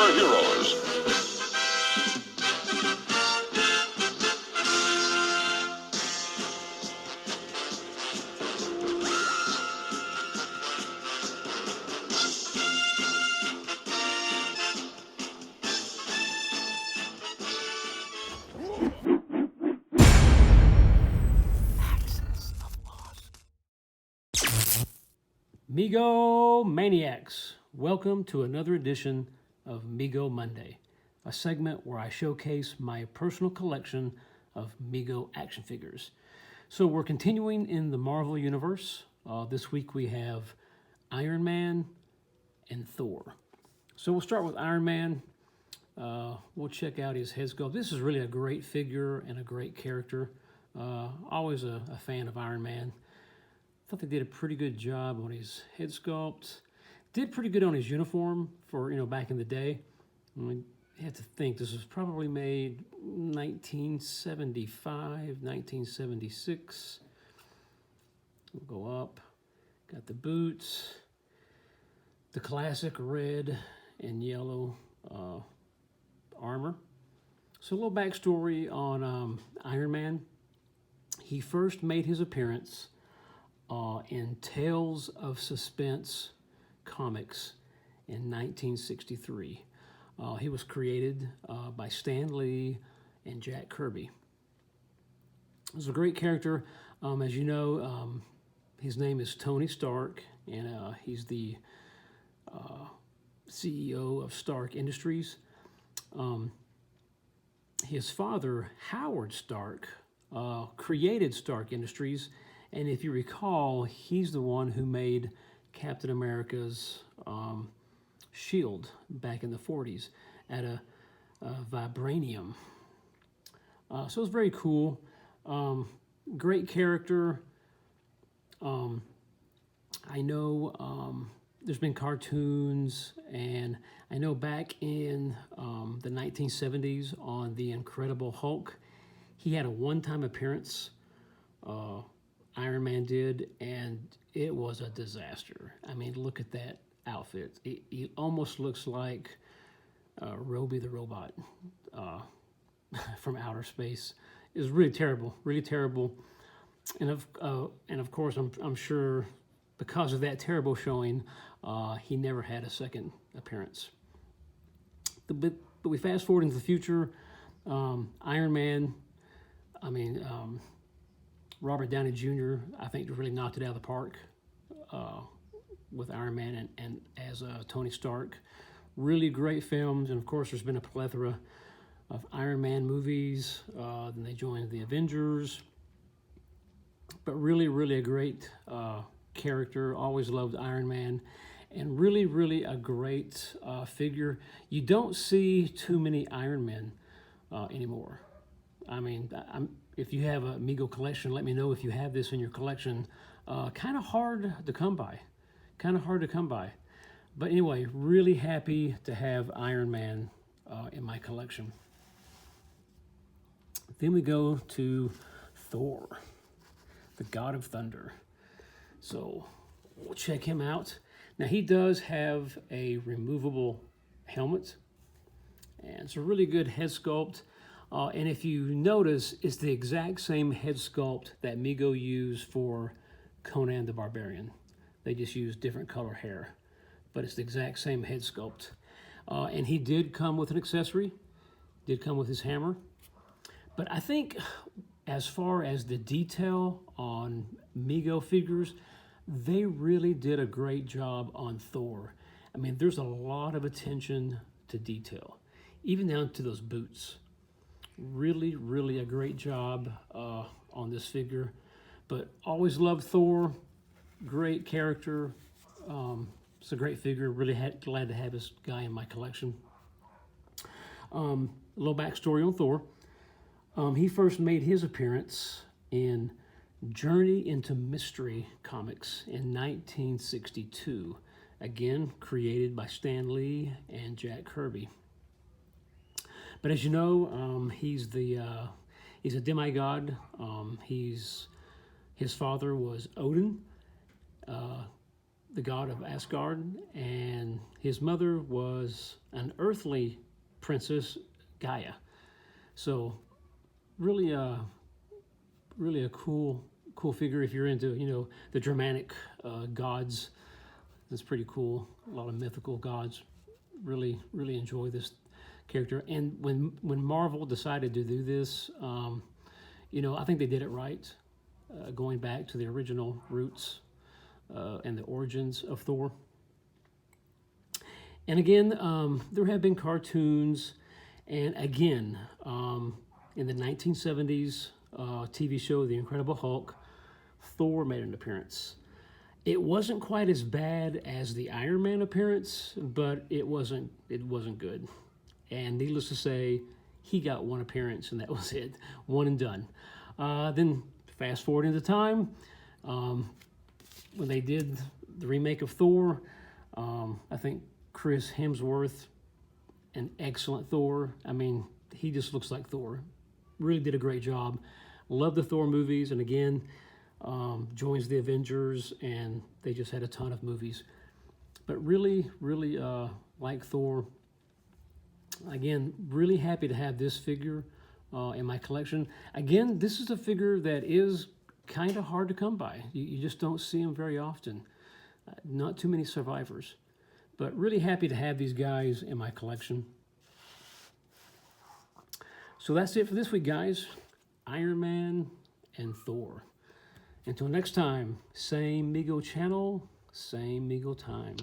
superheroes. Mego Maniacs, welcome to another edition of Mego Monday, a segment where I showcase my personal collection of Mego action figures. So we're continuing in the Marvel Universe. This week we have Iron Man and Thor. So we'll start with Iron Man. We'll check out his head sculpt. This is really a great figure and a great character. Always a fan of Iron Man. Thought they did a pretty good job on his head sculpt. Did pretty good on his uniform for, back in the day. I had to think this was probably made 1975, 1976. We'll go up. Got the boots, the classic red and yellow armor. So a little backstory on Iron Man. He first made his appearance in Tales of Suspense comics in 1963. He was created by Stan Lee and Jack Kirby. He was a great character. As you know, his name is Tony Stark, and he's the CEO of Stark Industries. His father, Howard Stark, created Stark Industries. And if you recall, he's the one who made Captain America's shield back in the 40s at a vibranium. So it's very cool. Great character. I know there's been cartoons, and I know back in the 1970s on The Incredible Hulk, he had a one-time appearance. Iron Man did, and it was a disaster. I mean, look at that outfit. It almost looks like Roby the Robot from outer space. It was really terrible, really terrible. And of course, I'm sure because of that terrible showing, he never had a second appearance. But we fast forward into the future. Iron Man, Robert Downey Jr., I think, really knocked it out of the park with Iron Man and as Tony Stark. Really great films, and of course, there's been a plethora of Iron Man movies. Then they joined the Avengers. But really, really a great character. Always loved Iron Man, and really, really a great figure. You don't see too many Iron Men anymore. If you have a Mego collection, let me know if you have this in your collection. Kind of hard to come by. But anyway, really happy to have Iron Man in my collection. Then we go to Thor, the God of Thunder. So we'll check him out. Now he does have a removable helmet, and it's a really good head sculpt. And if you notice, it's the exact same head sculpt that Mego used for Conan the Barbarian. They just use different color hair, but it's the exact same head sculpt. And he did come with an accessory, did come with his hammer. But I think as far as the detail on Mego figures, they really did a great job on Thor. I mean, there's a lot of attention to detail, even down to those boots. Really, really a great job on this figure. But always loved Thor. Great character. It's a great figure. Really glad to have this guy in my collection. A little backstory on Thor. He first made his appearance in Journey into Mystery comics in 1962. Again, created by Stan Lee and Jack Kirby. But as you know, he's a demigod. His father was Odin. the god of Asgard, and his mother was an earthly princess, Gaia. So really, really a cool figure if you're into, you know, the Germanic gods. It's pretty cool. A lot of mythical gods. Really enjoy this character. And when Marvel decided to do this, you know, I think they did it right, going back to the original roots and the origins of Thor. And again, there have been cartoons, and again, in the 1970s TV show The Incredible Hulk, Thor made an appearance. It wasn't quite as bad as the Ironman appearance, but it wasn't good. And needless to say, he got one appearance, and that was it, one and done. Then fast forward into time, when they did the remake of Thor, I think Chris Hemsworth, an excellent Thor. I mean, he just looks like Thor. Really did a great job. Love the Thor movies, and again, joins the Avengers, and they just had a ton of movies. But really like Thor. Again, really happy to have this figure in my collection. Again, this is a figure that is kind of hard to come by. You just don't see them very often. Not too many survivors. But really happy to have these guys in my collection. So that's it for this week, guys. Iron Man and Thor. Until next time, same Mego channel, same Mego time.